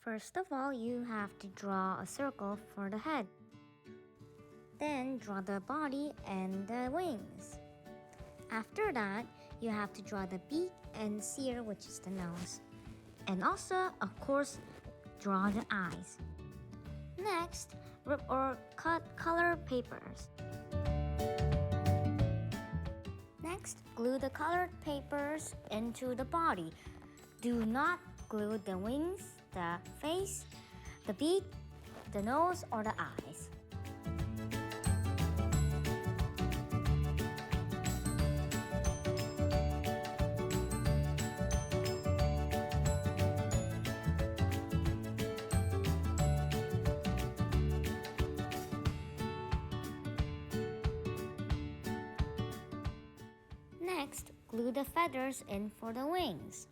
First of all, you have to draw a circle for the head. Then draw the body and the wings. After that, you have to draw the beak and ear, which is the nose. And also, of course, draw the eyes. Next, rip or cut color papers. Next, glue the colored papers into the body. Do not glue the wings, the face, the beak, the nose, or the eyes. Next, glue the feathers in for the wings.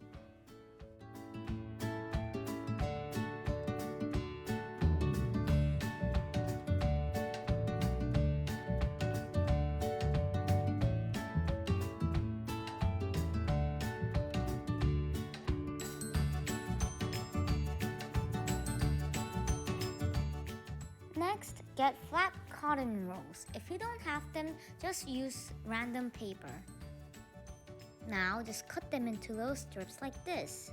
Next, get flat cotton rolls. If you don't have them, just use random paper. Now, just cut them into little strips like this.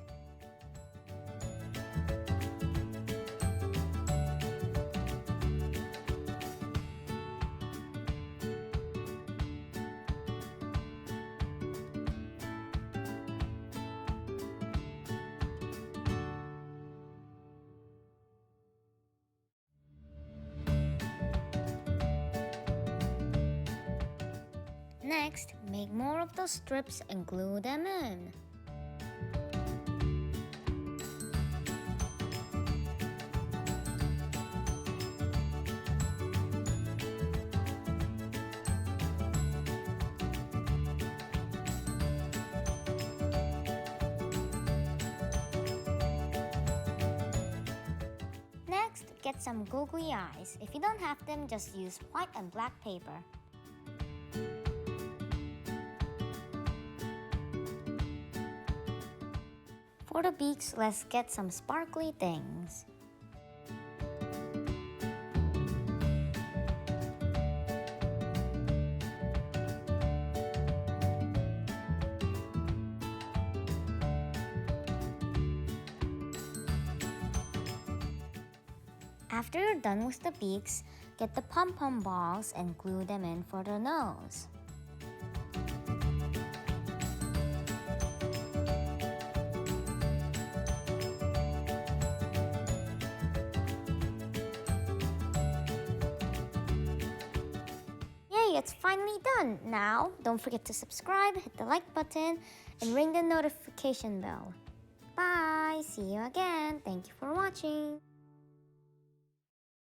Next, make more of those strips and glue them in. Next, get some googly eyes. If you don't have them, just use white and black paper. For the beaks, let's get some sparkly things. After you're done with the beaks, get the pom-pom balls and glue them in for the nose. It's finally done. Now, don't forget to subscribe, hit the like button, and ring the notification bell. Bye! See you again. Thank you for watching.